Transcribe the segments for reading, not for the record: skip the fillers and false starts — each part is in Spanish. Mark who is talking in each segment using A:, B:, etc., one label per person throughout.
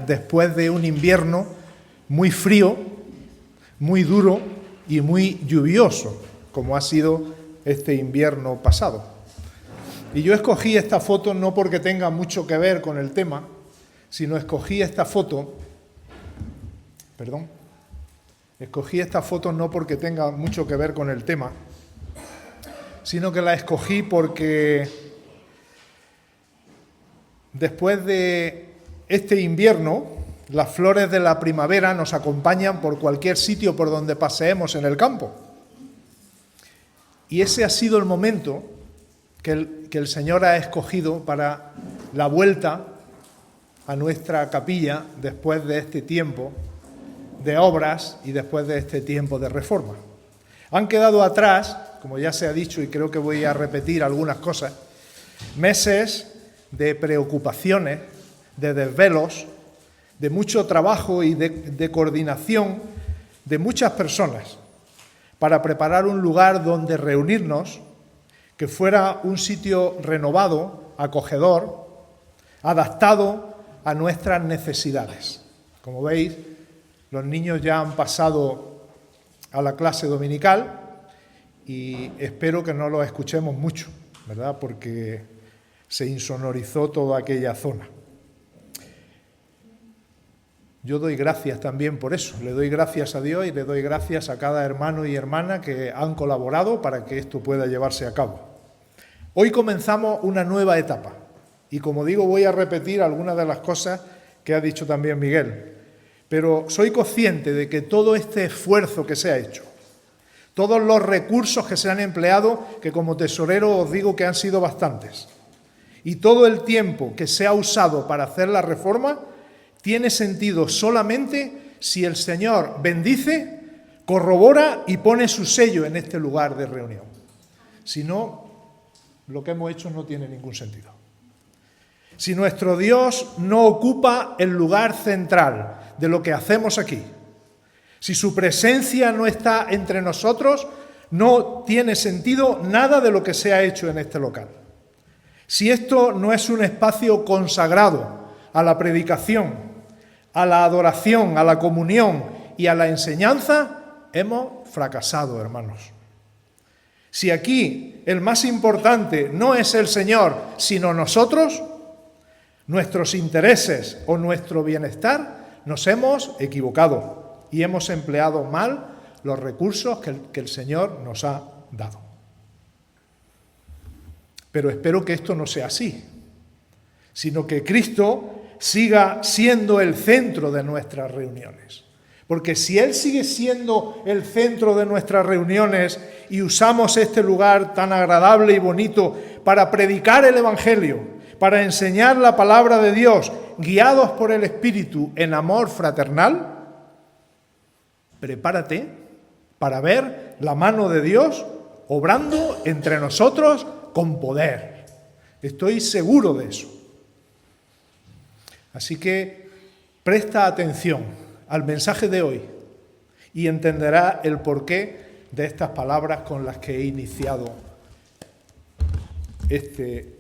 A: después de un invierno muy frío, muy duro y muy lluvioso, como ha sido este invierno pasado. Y yo escogí esta foto no porque tenga mucho que ver con el tema, sino escogí esta foto no porque tenga mucho que ver con el tema, sino que la escogí porque después de este invierno, las flores de la primavera nos acompañan por cualquier sitio por donde paseemos en el campo. Y ese ha sido el momento que el Señor ha escogido para la vuelta a nuestra capilla después de este tiempo de obras y después de este tiempo de reforma. Han quedado atrás, como ya se ha dicho y creo que voy a repetir algunas cosas, meses de preocupaciones, de desvelos, de mucho trabajo y de coordinación de muchas personas para preparar un lugar donde reunirnos, que fuera un sitio renovado, acogedor, adaptado a nuestras necesidades. Como veis, los niños ya han pasado a la clase dominical y espero que no los escuchemos mucho, ¿verdad? Porque se insonorizó toda aquella zona. Yo doy gracias también por eso, le doy gracias a Dios y le doy gracias a cada hermano y hermana que han colaborado para que esto pueda llevarse a cabo. Hoy comenzamos una nueva etapa y, como digo, voy a repetir algunas de las cosas que ha dicho también Miguel, pero soy consciente de que todo este esfuerzo que se ha hecho, todos los recursos que se han empleado, que como tesorero os digo que han sido bastantes, y todo el tiempo que se ha usado para hacer la reforma, tiene sentido solamente si el Señor bendice, corrobora y pone su sello en este lugar de reunión. Si no, lo que hemos hecho no tiene ningún sentido. Si nuestro Dios no ocupa el lugar central de lo que hacemos aquí, si su presencia no está entre nosotros, no tiene sentido nada de lo que se ha hecho en este local. Si esto no es un espacio consagrado a la predicación, a la adoración, a la comunión y a la enseñanza, hemos fracasado, hermanos. Si aquí el más importante no es el Señor, sino nosotros, nuestros intereses o nuestro bienestar, nos hemos equivocado y hemos empleado mal los recursos que el Señor nos ha dado. Pero espero que esto no sea así, sino que Cristo siga siendo el centro de nuestras reuniones. Porque si Él sigue siendo el centro de nuestras reuniones y usamos este lugar tan agradable y bonito para predicar el Evangelio, para enseñar la palabra de Dios, guiados por el Espíritu en amor fraternal, prepárate para ver la mano de Dios obrando entre nosotros con poder. Estoy seguro de eso. Así que presta atención al mensaje de hoy y entenderá el porqué de estas palabras con las que he iniciado este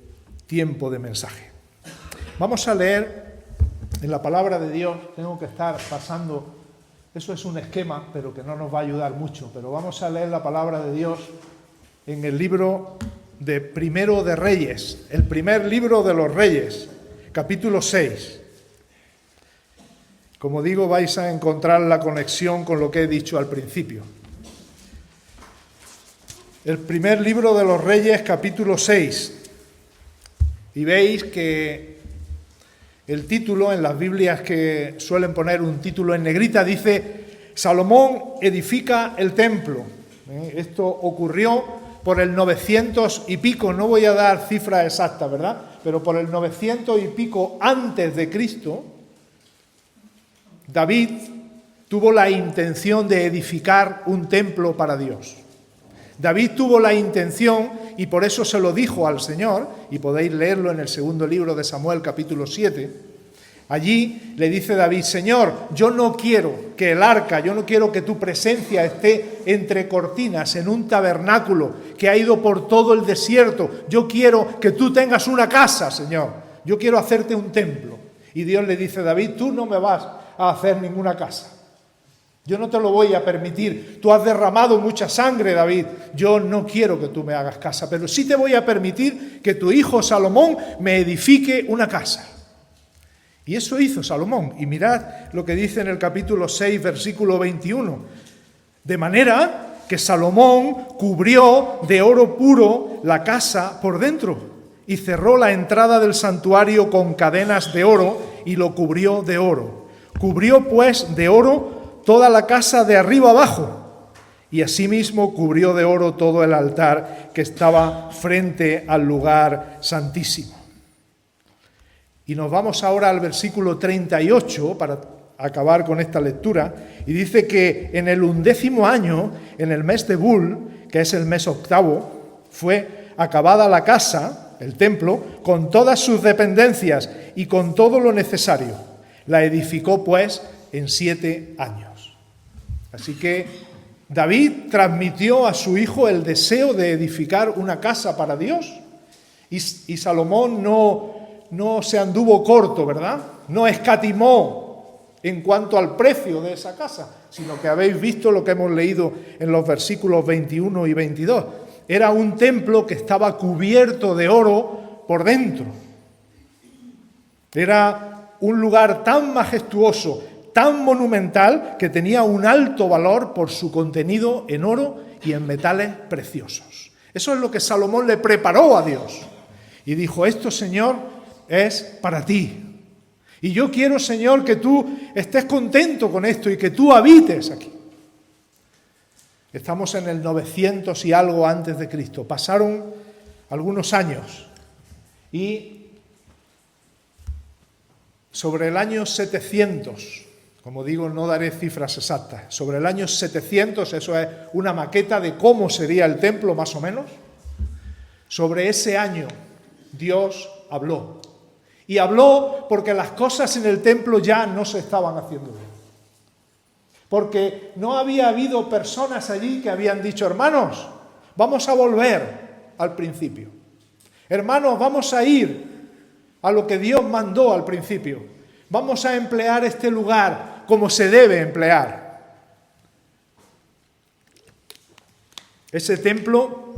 A: tiempo de mensaje. Vamos a leer en la palabra de Dios, tengo que estar pasando, eso es un esquema, pero que no nos va a ayudar mucho, pero vamos a leer la palabra de Dios en el libro de Primero de Reyes, el primer libro de los Reyes, capítulo 6. Como digo, vais a encontrar la conexión con lo que he dicho al principio. El primer libro de los Reyes, capítulo 6. Y veis que el título, en las Biblias que suelen poner un título en negrita, dice Salomón edifica el templo. Esto ocurrió por el 900 y pico, no voy a dar cifra exacta, ¿verdad? Pero por el 900 y pico antes de Cristo, David tuvo la intención de edificar un templo para Dios. David tuvo la intención, y por eso se lo dijo al Señor, y podéis leerlo en el segundo libro de Samuel, capítulo 7. Allí le dice David: Señor, yo no quiero que el arca, yo no quiero que tu presencia esté entre cortinas en un tabernáculo que ha ido por todo el desierto. Yo quiero que tú tengas una casa, Señor. Yo quiero hacerte un templo. Y Dios le dice: David, tú no me vas a hacer ninguna casa. Yo no te lo voy a permitir. Tú has derramado mucha sangre, David. Yo no quiero que tú me hagas casa, pero sí te voy a permitir que tu hijo Salomón me edifique una casa. Y eso hizo Salomón. Y mirad lo que dice en el capítulo 6, versículo 21. De manera que Salomón cubrió de oro puro la casa por dentro y cerró la entrada del santuario con cadenas de oro y lo cubrió de oro. Cubrió pues de oro toda la casa de arriba abajo, y asimismo cubrió de oro todo el altar que estaba frente al lugar santísimo. Y nos vamos ahora al versículo 38 para acabar con esta lectura, y dice que en el 11º año, en el mes de Bul, que es el mes octavo, fue acabada la casa, el templo, con todas sus dependencias y con todo lo necesario. La edificó pues en 7 años. Así que David transmitió a su hijo el deseo de edificar una casa para Dios, y Salomón no se anduvo corto, ¿verdad? No escatimó en cuanto al precio de esa casa, sino que habéis visto lo que hemos leído en los versículos 21 y 22. Era un templo que estaba cubierto de oro por dentro. Era un lugar tan majestuoso, tan monumental, que tenía un alto valor por su contenido en oro y en metales preciosos. Eso es lo que Salomón le preparó a Dios. Y dijo: esto, Señor, es para ti. Y yo quiero, Señor, que tú estés contento con esto y que tú habites aquí. Estamos en el 900 y algo antes de Cristo. Pasaron algunos años y sobre el año 700, como digo, no daré cifras exactas, sobre el año 700, eso es una maqueta de cómo sería el templo más o menos, sobre ese año Dios habló. Y habló porque las cosas en el templo ya no se estaban haciendo bien. Porque no había habido personas allí que habían dicho: hermanos, vamos a volver al principio. Hermanos, vamos a ir a lo que Dios mandó al principio. Vamos a emplear este lugar como se debe emplear. Ese templo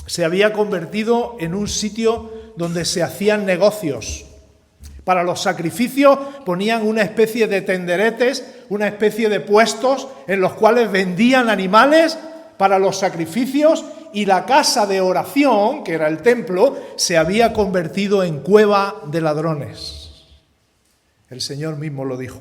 A: se había convertido en un sitio donde se hacían negocios. Para los sacrificios ponían una especie de tenderetes, una especie de puestos en los cuales vendían animales para los sacrificios, y la casa de oración, que era el templo, se había convertido en cueva de ladrones. El Señor mismo lo dijo.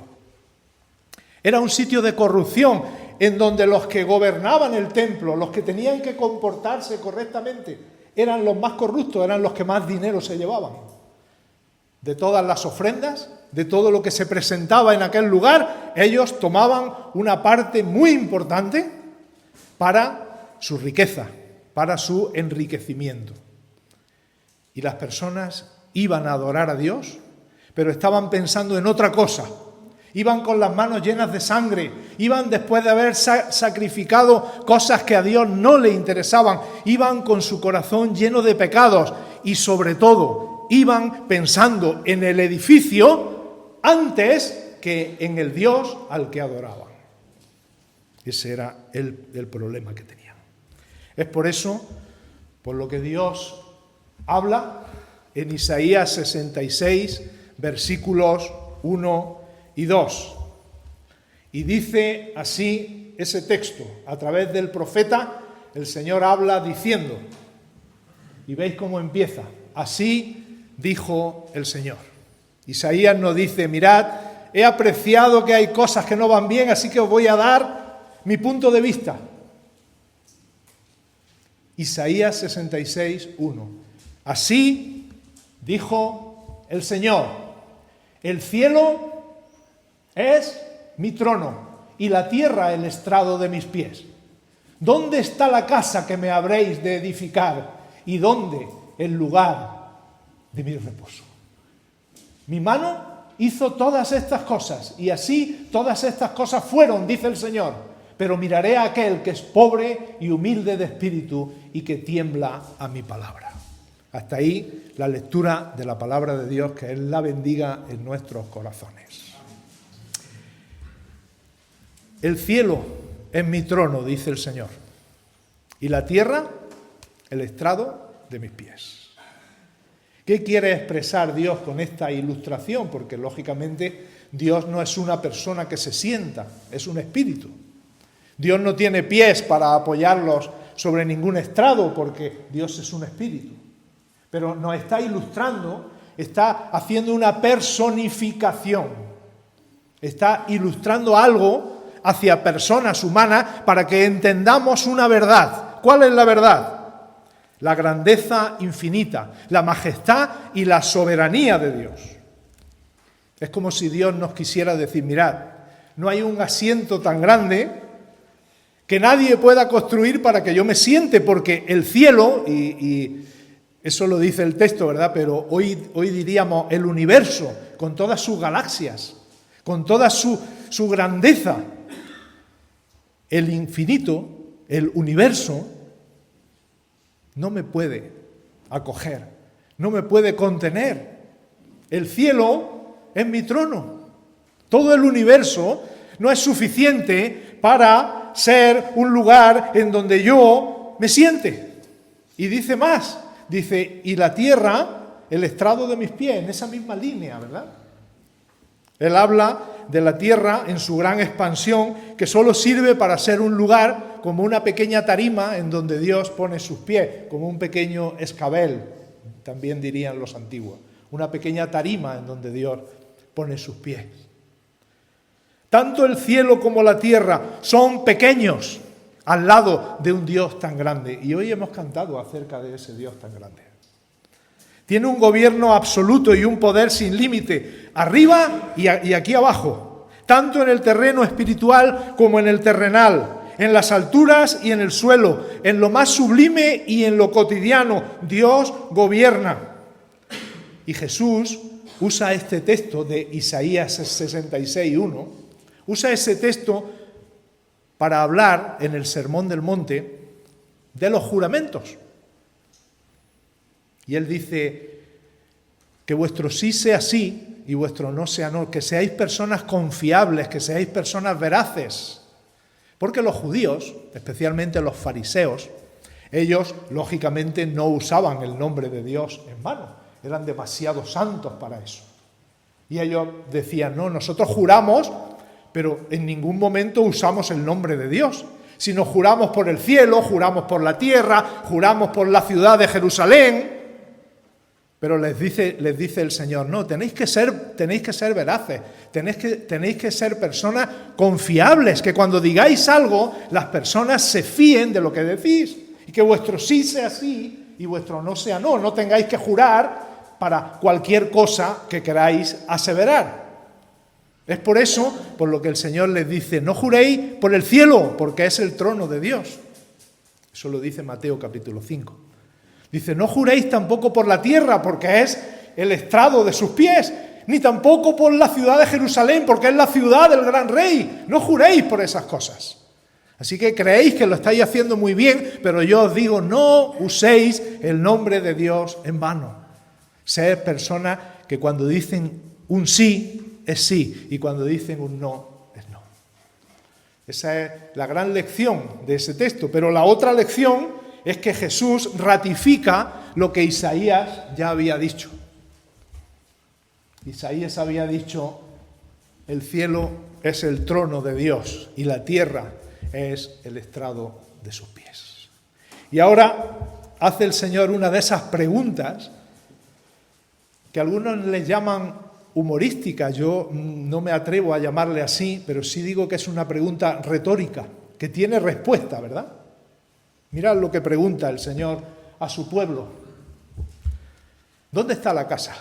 A: Era un sitio de corrupción en donde los que gobernaban el templo, los que tenían que comportarse correctamente, eran los más corruptos, eran los que más dinero se llevaban. De todas las ofrendas, de todo lo que se presentaba en aquel lugar, ellos tomaban una parte muy importante para su riqueza, para su enriquecimiento. Y las personas iban a adorar a Dios, pero estaban pensando en otra cosa. Iban con las manos llenas de sangre, iban después de haber sacrificado cosas que a Dios no le interesaban, iban con su corazón lleno de pecados y sobre todo iban pensando en el edificio antes que en el Dios al que adoraban. Ese era el problema que tenían. Es por eso, por lo que Dios habla en Isaías 66, versículos 1 y 2. Y dice así ese texto, a través del profeta, el Señor habla diciendo, y veis cómo empieza: así dijo el Señor. Isaías nos dice: mirad, he apreciado que hay cosas que no van bien, así que os voy a dar mi punto de vista. Isaías 66, 1. Así dijo el Señor: el cielo es mi trono y la tierra el estrado de mis pies. ¿Dónde está la casa que me habréis de edificar? ¿Y dónde el lugar de mi reposo? Mi mano hizo todas estas cosas, y así todas estas cosas fueron, dice el Señor. Pero miraré a aquel que es pobre y humilde de espíritu y que tiembla a mi palabra. Hasta ahí la lectura de la palabra de Dios, que Él la bendiga en nuestros corazones. El cielo es mi trono, dice el Señor, y la tierra el estrado de mis pies. ¿Qué quiere expresar Dios con esta ilustración? Porque lógicamente Dios no es una persona que se sienta, es un espíritu. Dios no tiene pies para apoyarlos sobre ningún estrado, porque Dios es un espíritu. Pero nos está ilustrando, está haciendo una personificación, está ilustrando algo hacia personas humanas para que entendamos una verdad. ¿Cuál es la verdad? La grandeza infinita, la majestad y la soberanía de Dios. Es como si Dios nos quisiera decir, mirad, no hay un asiento tan grande que nadie pueda construir para que yo me siente, porque el cielo, y eso lo dice el texto, ¿verdad? Pero hoy diríamos el universo, con todas sus galaxias, con toda su grandeza, el infinito, el universo, no me puede acoger, no me puede contener. El cielo es mi trono. Todo el universo no es suficiente para ser un lugar en donde yo me siente. Y dice más, dice, y la tierra, el estrado de mis pies, en esa misma línea, ¿verdad? Él habla de la tierra en su gran expansión, que solo sirve para ser un lugar como una pequeña tarima en donde Dios pone sus pies, como un pequeño escabel, también dirían los antiguos, una pequeña tarima en donde Dios pone sus pies. Tanto el cielo como la tierra son pequeños al lado de un Dios tan grande. Y hoy hemos cantado acerca de ese Dios tan grande. Tiene un gobierno absoluto y un poder sin límite, arriba y aquí abajo, tanto en el terreno espiritual como en el terrenal, en las alturas y en el suelo, en lo más sublime y en lo cotidiano. Dios gobierna. Y Jesús usa este texto de Isaías 66:1, usa ese texto para hablar en el Sermón del Monte de los juramentos. Y él dice que vuestro sí sea sí y vuestro no sea no, que seáis personas confiables, que seáis personas veraces. Porque los judíos, especialmente los fariseos, ellos lógicamente no usaban el nombre de Dios en vano, eran demasiado santos para eso. Y ellos decían, no, nosotros juramos, pero en ningún momento usamos el nombre de Dios. Si nos juramos por el cielo, juramos por la tierra, juramos por la ciudad de Jerusalén. Pero les dice el Señor, no, tenéis que ser veraces, tenéis que ser personas confiables, que cuando digáis algo, las personas se fíen de lo que decís, y que vuestro sí sea sí y vuestro no sea no, no tengáis que jurar para cualquier cosa que queráis aseverar. Es por eso, por lo que el Señor les dice, no juréis por el cielo, porque es el trono de Dios. Eso lo dice Mateo capítulo 5. Dice, no juréis tampoco por la tierra, porque es el estrado de sus pies, ni tampoco por la ciudad de Jerusalén, porque es la ciudad del gran rey. No juréis por esas cosas. Así que creéis que lo estáis haciendo muy bien, pero yo os digo, no uséis el nombre de Dios en vano. Sed personas que cuando dicen un sí, es sí, y cuando dicen un no, es no. Esa es la gran lección de ese texto. Pero la otra lección es que Jesús ratifica lo que Isaías ya había dicho. Isaías había dicho, el cielo es el trono de Dios y la tierra es el estrado de sus pies. Y ahora hace el Señor una de esas preguntas que algunos les llaman humorística. Yo no me atrevo a llamarle así, pero sí digo que es una pregunta retórica, que tiene respuesta, ¿verdad? Mirad lo que pregunta el Señor a su pueblo. ¿Dónde está la casa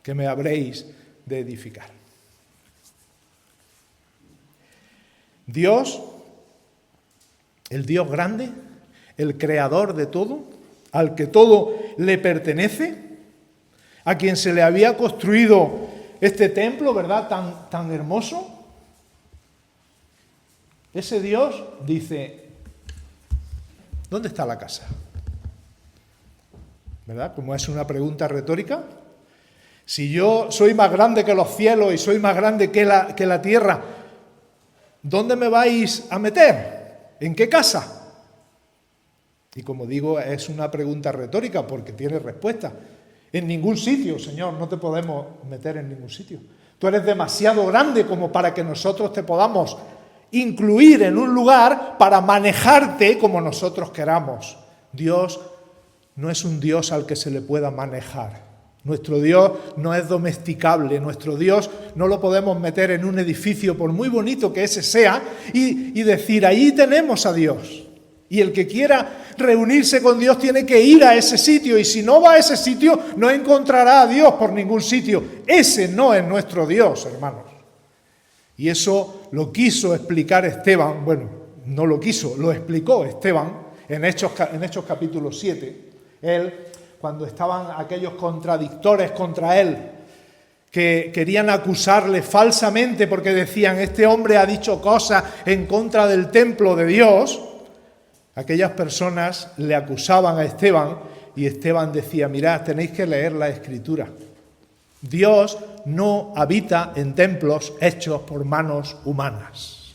A: que me habréis de edificar? Dios, el Dios grande, el creador de todo, al que todo le pertenece, a quien se le había construido este templo, ¿verdad?, tan hermoso. Ese Dios dice, ¿dónde está la casa? ¿verdad? Como es una pregunta retórica. Si yo soy más grande que los cielos y soy más grande que la tierra, ¿dónde me vais a meter? ¿En qué casa? Y como digo, es una pregunta retórica porque tiene respuesta. En ningún sitio, Señor, no te podemos meter en ningún sitio. Tú eres demasiado grande como para que nosotros te podamos incluir en un lugar para manejarte como nosotros queramos. Dios no es un Dios al que se le pueda manejar. Nuestro Dios no es domesticable, nuestro Dios no lo podemos meter en un edificio, por muy bonito que ese sea, y decir, ahí tenemos a Dios. Y el que quiera reunirse con Dios tiene que ir a ese sitio, y si no va a ese sitio, no encontrará a Dios por ningún sitio. Ese no es nuestro Dios, hermanos. Y eso lo quiso explicar Esteban, bueno, no lo quiso, lo explicó Esteban en Hechos capítulo 7. Él, cuando estaban aquellos contradictores contra él, que querían acusarle falsamente porque decían, este hombre ha dicho cosas en contra del templo de Dios, aquellas personas le acusaban a Esteban y Esteban decía, mirad, tenéis que leer la Escritura. Dios no habita en templos hechos por manos humanas.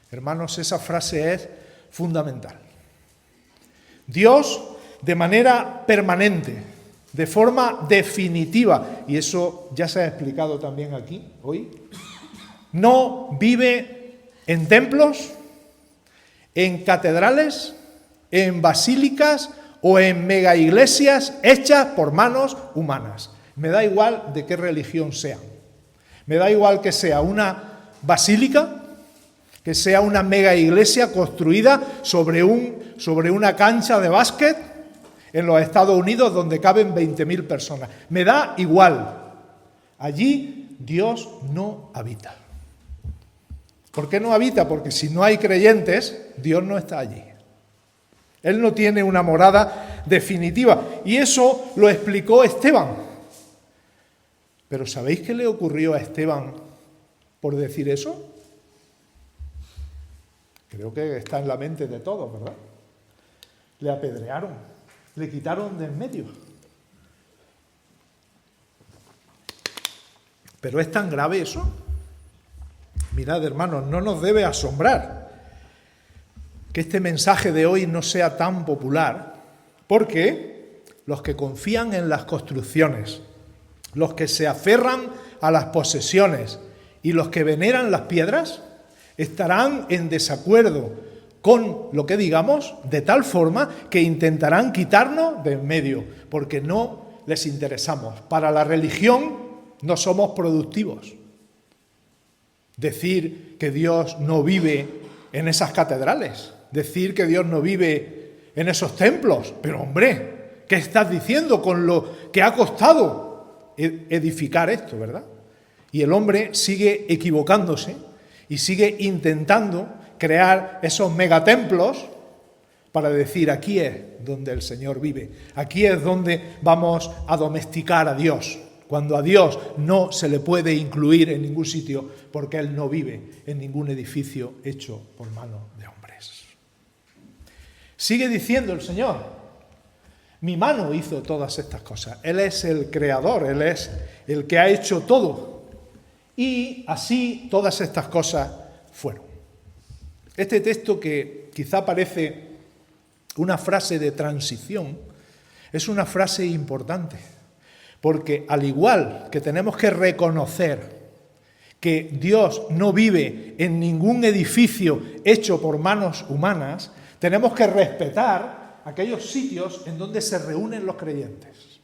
A: Hermanos, esa frase es fundamental. Dios, de manera permanente, de forma definitiva, y eso ya se ha explicado también aquí hoy, no vive en templos, en catedrales, en basílicas o en mega iglesias hechas por manos humanas. Me da igual de qué religión sean. Me da igual que sea una basílica, que sea una mega iglesia construida sobre una cancha de básquet en los Estados Unidos donde caben 20.000 personas. Me da igual. Allí Dios no habita. ¿Por qué no habita? Porque si no hay creyentes, Dios no está allí. Él no tiene una morada definitiva. Y eso lo explicó Esteban. Pero ¿sabéis qué le ocurrió a Esteban por decir eso? Creo que está en la mente de todos, ¿verdad? Le apedrearon, le quitaron de en medio. ¿Pero es tan grave eso? Mirad, hermanos, no nos debe asombrar que este mensaje de hoy no sea tan popular, porque los que confían en las construcciones, los que se aferran a las posesiones y los que veneran las piedras, estarán en desacuerdo con lo que digamos, de tal forma que intentarán quitarnos de en medio, porque no les interesamos. Para la religión no somos productivos. Decir que Dios no vive en esas catedrales, decir que Dios no vive en esos templos, pero hombre, ¿qué estás diciendo con lo que ha costado edificar esto, verdad? Y el hombre sigue equivocándose y sigue intentando crear esos megatemplos para decir, aquí es donde el Señor vive, aquí es donde vamos a domesticar a Dios, cuando a Dios no se le puede incluir en ningún sitio porque Él no vive en ningún edificio hecho por manos de hombres. Sigue diciendo el Señor, mi mano hizo todas estas cosas, Él es el creador, Él es el que ha hecho todo. Y así todas estas cosas fueron. Este texto, que quizá parece una frase de transición, es una frase importante, porque al igual que tenemos que reconocer que Dios no vive en ningún edificio hecho por manos humanas, tenemos que respetar aquellos sitios en donde se reúnen los creyentes.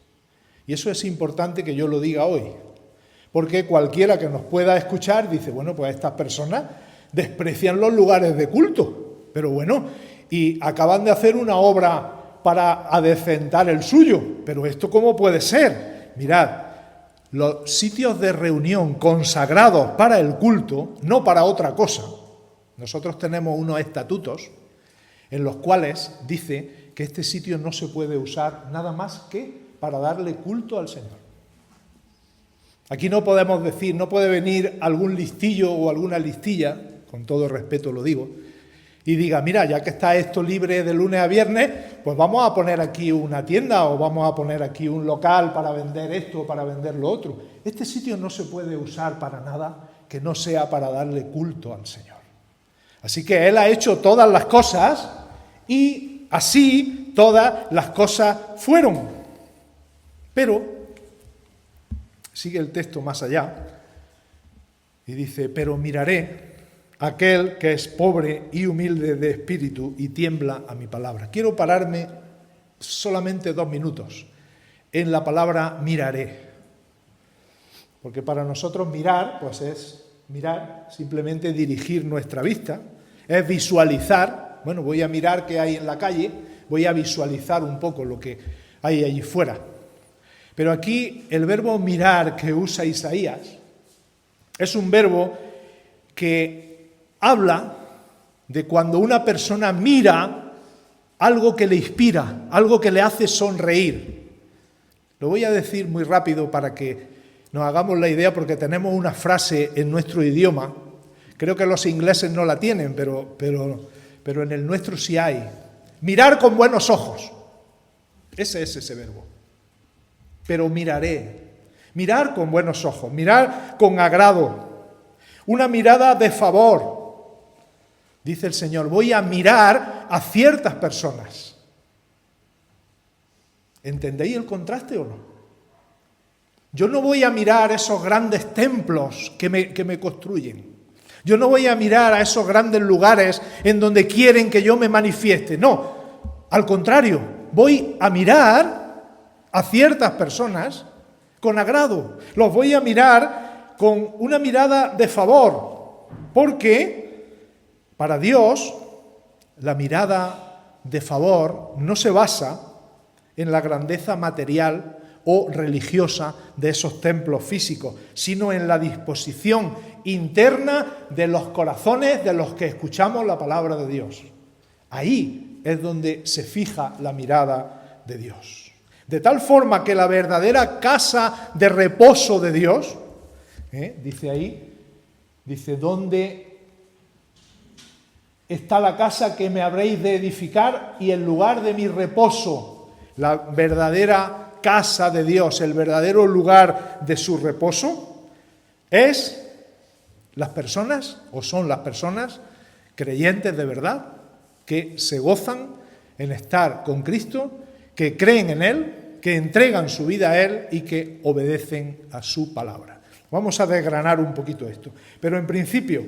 A: Y eso es importante que yo lo diga hoy. Porque cualquiera que nos pueda escuchar dice, bueno, pues estas personas desprecian los lugares de culto, pero bueno, y acaban de hacer una obra para adecentar el suyo, pero ¿esto cómo puede ser? Mirad, los sitios de reunión consagrados para el culto, no para otra cosa. Nosotros tenemos unos estatutos en los cuales dice que este sitio no se puede usar nada más que para darle culto al Señor. Aquí no podemos decir, no puede venir algún listillo o alguna listilla, con todo respeto lo digo, y diga, mira, ya que está esto libre de lunes a viernes, pues vamos a poner aquí una tienda o vamos a poner aquí un local para vender esto o para vender lo otro. Este sitio no se puede usar para nada que no sea para darle culto al Señor. Así que Él ha hecho todas las cosas y así todas las cosas fueron. Pero, sigue el texto más allá y dice, pero miraré aquel que es pobre y humilde de espíritu y tiembla a mi palabra. Quiero pararme solamente 2 minutos en la palabra miraré. Porque para nosotros mirar, pues es mirar, simplemente dirigir nuestra vista, es visualizar. Bueno, voy a mirar qué hay en la calle, voy a visualizar un poco lo que hay allí fuera. Pero aquí el verbo mirar que usa Isaías es un verbo que habla de cuando una persona mira algo que le inspira, algo que le hace sonreír. Lo voy a decir muy rápido para que nos hagamos la idea, porque tenemos una frase en nuestro idioma, creo que los ingleses no la tienen, pero en el nuestro sí hay. Mirar con buenos ojos. Ese es ese verbo. Pero miraré. Mirar con buenos ojos, mirar con agrado. Una mirada de favor. Dice el Señor, voy a mirar a ciertas personas. ¿Entendéis el contraste o no? Yo no voy a mirar esos grandes templos que me construyen. Yo no voy a mirar a esos grandes lugares en donde quieren que yo me manifieste. No, al contrario, voy a mirar a ciertas personas con agrado. Los voy a mirar con una mirada de favor, porque para Dios, la mirada de favor no se basa en la grandeza material o religiosa de esos templos físicos, sino en la disposición interna de los corazones de los que escuchamos la palabra de Dios. Ahí es donde se fija la mirada de Dios. De tal forma que la verdadera casa de reposo de Dios, dice ahí, dice, ¿dónde está la casa que me habréis de edificar y el lugar de mi reposo? La verdadera casa de Dios, el verdadero lugar de su reposo, es las personas, o son las personas creyentes de verdad, que se gozan en estar con Cristo, que creen en Él, que entregan su vida a Él y que obedecen a su palabra. Vamos a desgranar un poquito esto. Pero en principio,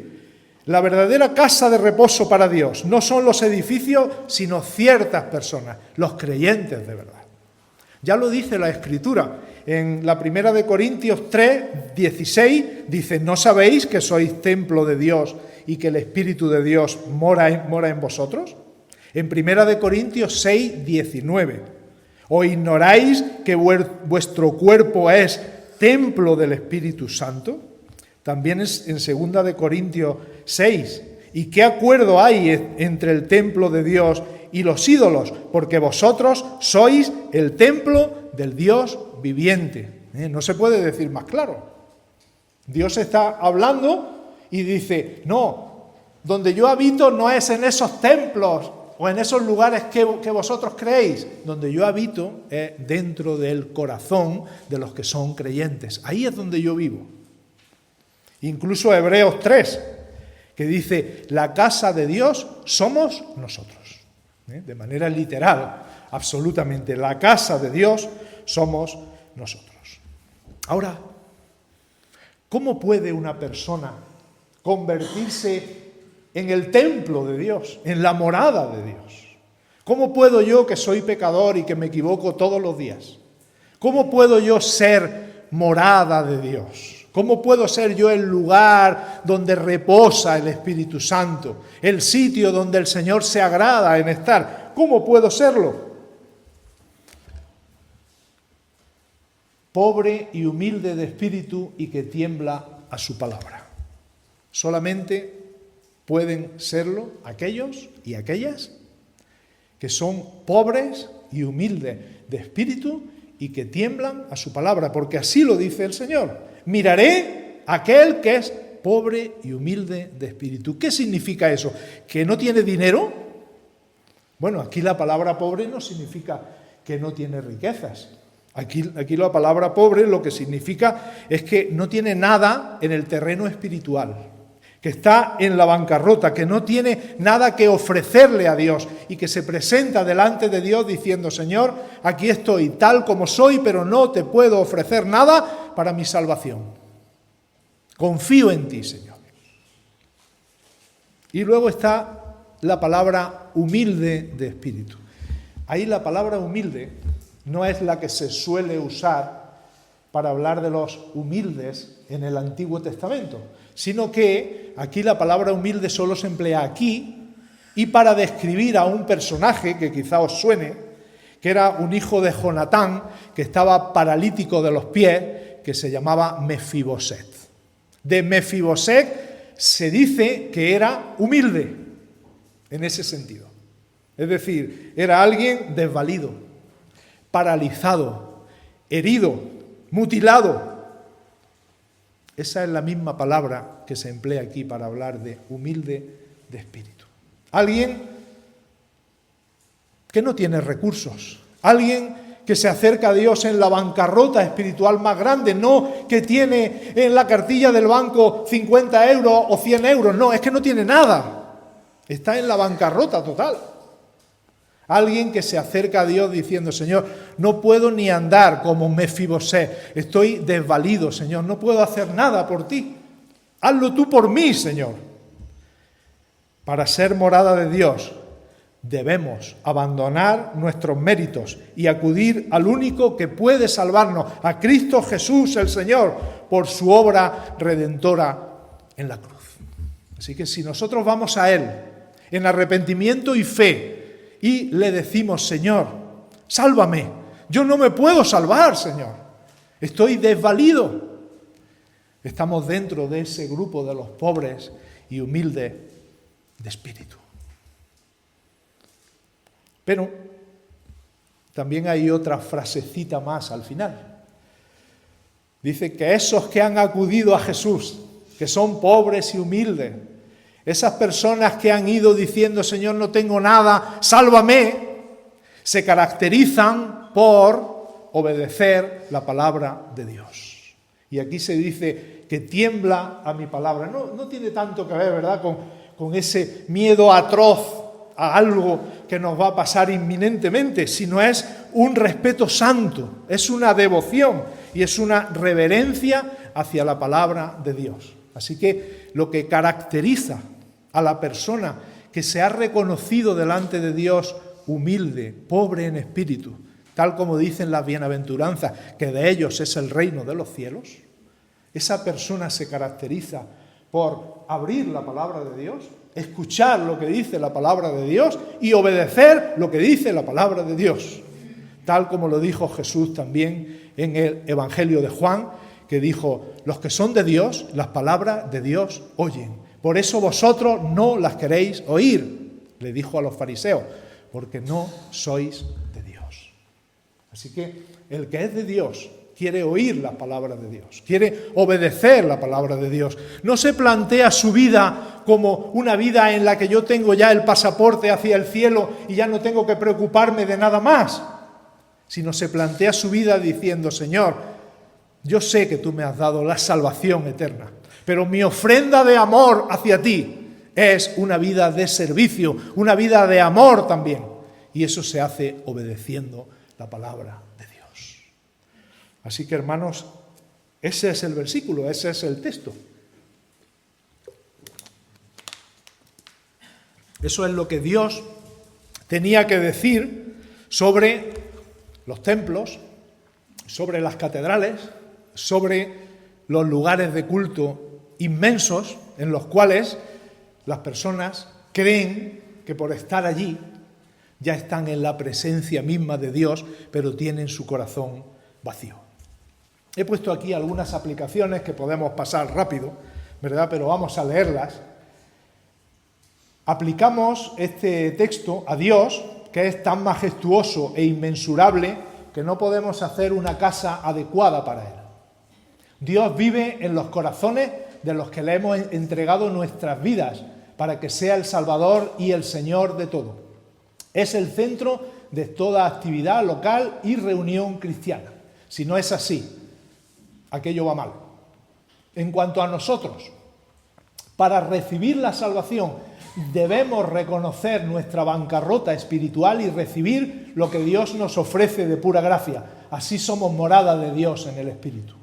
A: la verdadera casa de reposo para Dios no son los edificios, sino ciertas personas, los creyentes de verdad. Ya lo dice la Escritura. En la primera de Corintios 3, 16, dice, ¿no sabéis que sois templo de Dios y que el Espíritu de Dios mora en vosotros? En primera de Corintios 6, 19, ¿o ignoráis que vuestro cuerpo es templo del Espíritu Santo? También es en segunda de Corintios 6. ¿Y qué acuerdo hay entre el templo de Dios y los ídolos? Porque vosotros sois el templo del Dios viviente. No se puede decir más claro. Dios está hablando y dice, no, donde yo habito no es en esos templos o en esos lugares que vosotros creéis. Donde yo habito es dentro del corazón de los que son creyentes. Ahí es donde yo vivo. Incluso Hebreos 3, que dice, la casa de Dios somos nosotros. De manera literal, absolutamente, la casa de Dios somos nosotros. Ahora, ¿cómo puede una persona convertirse en el templo de Dios, en la morada de Dios? ¿Cómo puedo yo, que soy pecador y que me equivoco todos los días, cómo puedo yo ser morada de Dios? ¿Cómo puedo ser yo el lugar donde reposa el Espíritu Santo? El sitio donde el Señor se agrada en estar. ¿Cómo puedo serlo? Pobre y humilde de espíritu y que tiembla a su palabra. Solamente pueden serlo aquellos y aquellas que son pobres y humildes de espíritu y que tiemblan a su palabra, porque así lo dice el Señor. Miraré a aquel que es pobre y humilde de espíritu. ¿Qué significa eso? ¿Que no tiene dinero? Bueno, aquí la palabra pobre no significa que no tiene riquezas. Aquí la palabra pobre lo que significa es que no tiene nada en el terreno espiritual, que está en la bancarrota, que no tiene nada que ofrecerle a Dios y que se presenta delante de Dios diciendo: Señor, aquí estoy tal como soy, pero no te puedo ofrecer nada para mi salvación. Confío en ti, Señor. Y luego está la palabra humilde de espíritu. Ahí la palabra humilde no es la que se suele usar para hablar de los humildes en el Antiguo Testamento, sino que aquí la palabra humilde solo se emplea aquí y para describir a un personaje que quizá os suene, que era un hijo de Jonatán, que estaba paralítico de los pies, que se llamaba Mefiboset. De Mefiboset se dice que era humilde, en ese sentido. Es decir, era alguien desvalido, paralizado, herido, mutilado. Esa es la misma palabra que se emplea aquí para hablar de humilde de espíritu. Alguien que no tiene recursos, alguien que se acerca a Dios en la bancarrota espiritual más grande, no que tiene en la cartilla del banco 50 euros o 100 euros, no, es que no tiene nada, está en la bancarrota total. Alguien que se acerca a Dios diciendo: Señor, no puedo ni andar como Mefiboset, estoy desvalido, Señor, no puedo hacer nada por ti. Hazlo tú por mí, Señor. Para ser morada de Dios debemos abandonar nuestros méritos y acudir al único que puede salvarnos, a Cristo Jesús el Señor, por su obra redentora en la cruz. Así que si nosotros vamos a Él en arrepentimiento y fe, y le decimos: Señor, sálvame, yo no me puedo salvar, Señor, estoy desvalido, estamos dentro de ese grupo de los pobres y humildes de espíritu. Pero también hay otra frasecita más al final. Dice que esos que han acudido a Jesús, que son pobres y humildes, esas personas que han ido diciendo: Señor, no tengo nada, sálvame, se caracterizan por obedecer la palabra de Dios. Y aquí se dice que tiembla a mi palabra. No tiene tanto que ver, ¿verdad?, con ese miedo atroz a algo que nos va a pasar inminentemente, sino es un respeto santo, es una devoción y es una reverencia hacia la palabra de Dios. Así que lo que caracteriza a la persona que se ha reconocido delante de Dios humilde, pobre en espíritu, tal como dicen las bienaventuranzas, que de ellos es el reino de los cielos, esa persona se caracteriza por abrir la palabra de Dios, escuchar lo que dice la palabra de Dios y obedecer lo que dice la palabra de Dios, tal como lo dijo Jesús también en el Evangelio de Juan, que dijo: los que son de Dios, las palabras de Dios oyen. Por eso vosotros no las queréis oír, le dijo a los fariseos, porque no sois de Dios. Así que el que es de Dios quiere oír la palabra de Dios, quiere obedecer la palabra de Dios. No se plantea su vida como una vida en la que yo tengo ya el pasaporte hacia el cielo y ya no tengo que preocuparme de nada más, sino se plantea su vida diciendo: Señor, yo sé que tú me has dado la salvación eterna, pero mi ofrenda de amor hacia ti es una vida de servicio, una vida de amor también. Y eso se hace obedeciendo la palabra de Dios. Así que, hermanos, ese es el versículo, ese es el texto. Eso es lo que Dios tenía que decir sobre los templos, sobre las catedrales, sobre los lugares de culto inmensos en los cuales las personas creen que por estar allí ya están en la presencia misma de Dios, pero tienen su corazón vacío. He puesto aquí algunas aplicaciones que podemos pasar rápido, ¿verdad?, pero vamos a leerlas. Aplicamos este texto a Dios, que es tan majestuoso e inmensurable que no podemos hacer una casa adecuada para Él. Dios vive en los corazones de los que le hemos entregado nuestras vidas para que sea el Salvador y el Señor de todo. Es el centro de toda actividad local y reunión cristiana. Si no es así, aquello va mal. En cuanto a nosotros, para recibir la salvación debemos reconocer nuestra bancarrota espiritual y recibir lo que Dios nos ofrece de pura gracia. Así somos morada de Dios en el Espíritu.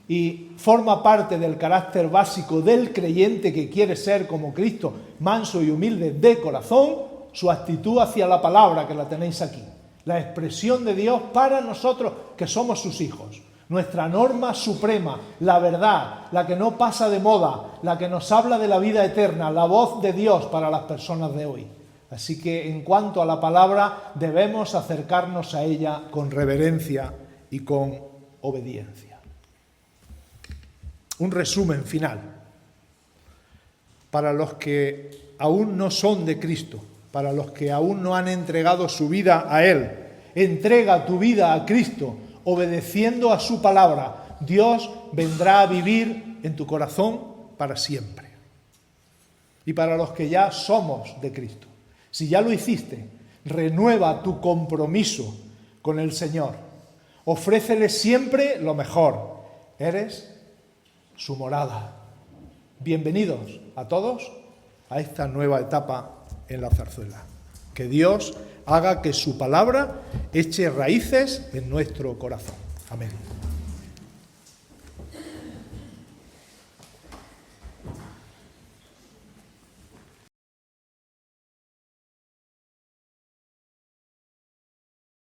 A: Y forma parte del carácter básico del creyente que quiere ser como Cristo, manso y humilde de corazón, su actitud hacia la palabra, que la tenéis aquí. La expresión de Dios para nosotros que somos sus hijos. Nuestra norma suprema, la verdad, la que no pasa de moda, la que nos habla de la vida eterna, la voz de Dios para las personas de hoy. Así que en cuanto a la palabra, debemos acercarnos a ella con reverencia y con obediencia. Un resumen final. Para los que aún no son de Cristo, para los que aún no han entregado su vida a Él, entrega tu vida a Cristo, obedeciendo a su palabra. Dios vendrá a vivir en tu corazón para siempre. Y para los que ya somos de Cristo, si ya lo hiciste, renueva tu compromiso con el Señor. Ofrécele siempre lo mejor. Eres su morada. Bienvenidos a todos a esta nueva etapa en la Zarzuela. Que Dios haga que su palabra eche raíces en nuestro corazón. Amén.